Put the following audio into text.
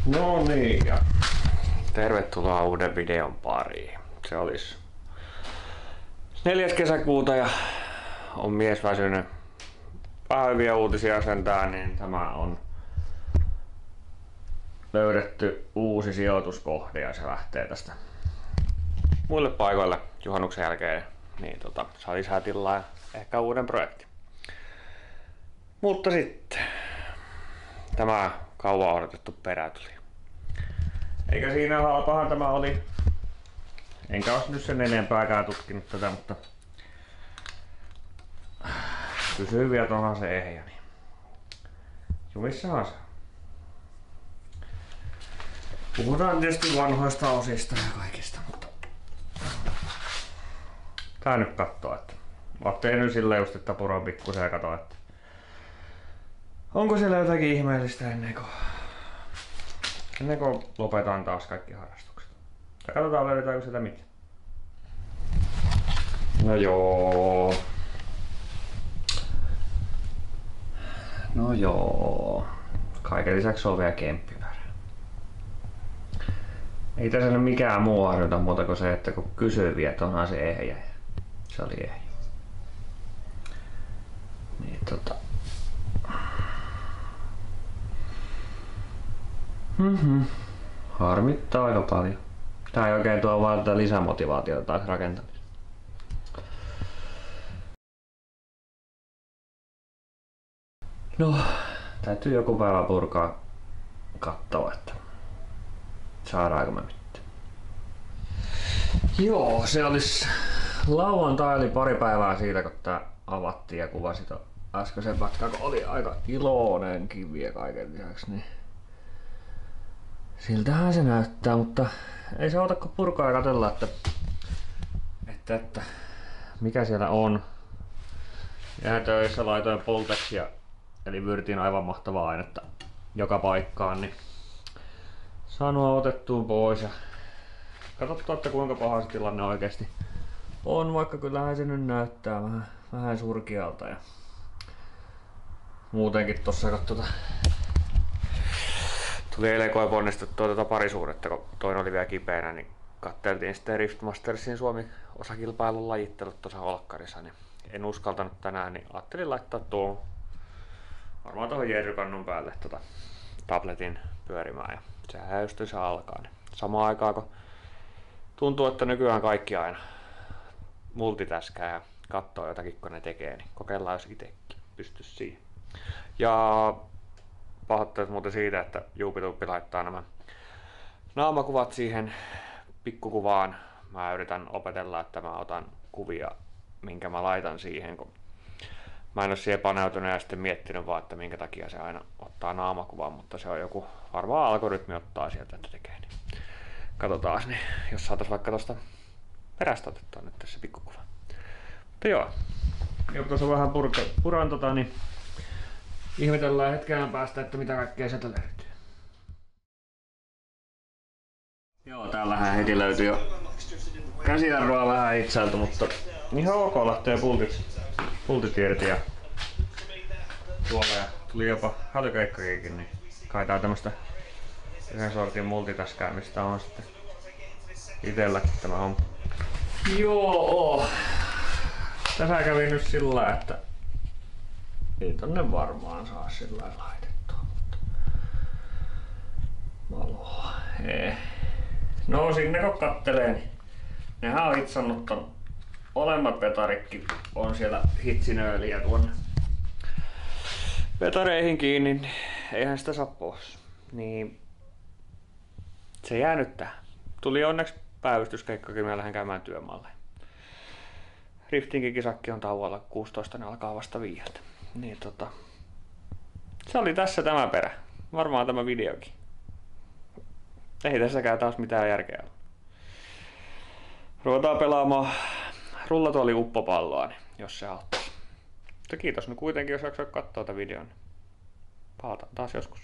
No niin, ja tervetuloa uuden videon pariin. Se olisi 4. kesäkuuta ja on mies väsynyt. Vähän hyviä uutisia sentään, niin tämä on löydetty uusi sijoituskohde ja se lähtee tästä muille paikoille juhannuksen jälkeen. Niin saa lisää tilaa ja ehkä uuden projektin. Mutta sitten tämä kauan odotettu perätuli. Eikä siinä halpahan tämä oli. Enkä olisi nyt sen enempääkään tutkinut tätä, mutta pysyviä onhan se ehjä. Niin jumissahan se. Puhutaan tietysti vanhoista osista ja kaikista, mutta tää nyt kattoo, että mä oon tehnyt silleen just, että puron pikkusen ja kato, että onko siellä jotakin ihmeellistä ennen kuin lopetan taas kaikki harrastukset. Ja katsotaan löydetäänkö sitä mitään. No joo. No joo. Kaiken lisäksi on vielä kemppipärä. Ei tässä nyt mikään muu harjoita muuta kuin se, että kun kysyy, että onhan se ehjä. Se oli ehjä. Niin harmittaa aika paljon. Tää ei oikein tuo vaan tätä lisämotivaatiota taas rakentamiseen. No, täytyy joku päivä purkaa kattoa, että saadaanko me mitään. Joo, se olisi lauantai eli pari päivää siitä, kun tää avattiin ja kuvasi ton äskeisen pätkän, kun oli aika iloinen kiviä kaiken lisäksi, niin siltähän se näyttää, mutta ei se auta kun purkaa ja katsella, että mikä siellä on. Jäätöissä laitoin Poltexia, eli Vyrtin aivan mahtavaa ainetta joka paikkaan, niin saanut otettua pois ja katsottua, että kuinka paha se tilanne oikeesti on, vaikka kyllähän se nyt näyttää vähän surkealta ja muutenkin tossa katsotaan. Tuli eilen koe ponnistettua tätä parisuudetta, kun toinen oli vielä kipeänä, niin katteltiin sitten Riftmastersin Suomi-osakilpailun lajittelut tuossa olkkarissa, niin en uskaltanut tänään, niin ajattelin laittaa tuon varmaan tuohon jerrykannun päälle tabletin pyörimään ja sehän just se alkaa. Niin samaan aikaan kun tuntuu, että nykyään kaikki aina multitaskää ja katsoo jotakin kun ne tekee, niin kokeillaan jos itsekin pystyisi siihen. Ja pahoittelut muuten siitä, että Juupituppi laittaa nämä naamakuvat siihen pikkukuvaan. Mä yritän opetella, että mä otan kuvia, minkä mä laitan siihen, kun mä en ole siihen paneutunut ja sitten miettinyt vaan, että minkä takia se aina ottaa naamakuvan, mutta se on joku varmaan algoritmi ottaa sieltä, että tekee. Niin katsotaan, niin jos saatais vaikka tosta perästä otettua nyt tässä pikkukuva. Mutta joo, jos tuossa vähän puran niin ihmetellään hetken päästä, että mitä kaikkea sieltä löytyy. Joo, täällähän heti löytyy jo käsijarrua vähän itseltä, mutta ihan ok lähtee pultit irti ja tuolla ja tuli jopa hälykeikkakin, niin kai tää tämmöstä yhden sortin multitaskäämistä on sitten itelläkin tämä homma. Joo, tässä kävi nyt sillä että ei tonne varmaan saa sillä laitettua, mutta valoa ei. No sinne kun kattelee, niin nehän on hitsannut ton molemmat petarikki on siellä hitsinööliä tuonne petareihin kiinni, niin eihän sitä saa pois. Niin se jää nyt tähän. Tuli onneksi päivystyskeikkakin, mä lähden käymään työmaalle. Riftingin kisakki on tauolla 16, ne alkaa vasta 5. Niin se oli tässä tämä perä. Varmaan tämä videokin. Ei tässäkään taas mitään järkeä ole. Ruvetaan pelaamaan rullatuoli uppopalloa, niin jos se auttaa. Mutta kiitos nyt kuitenkin, jos jaksoit katsoa tätä videon. Palataan taas joskus.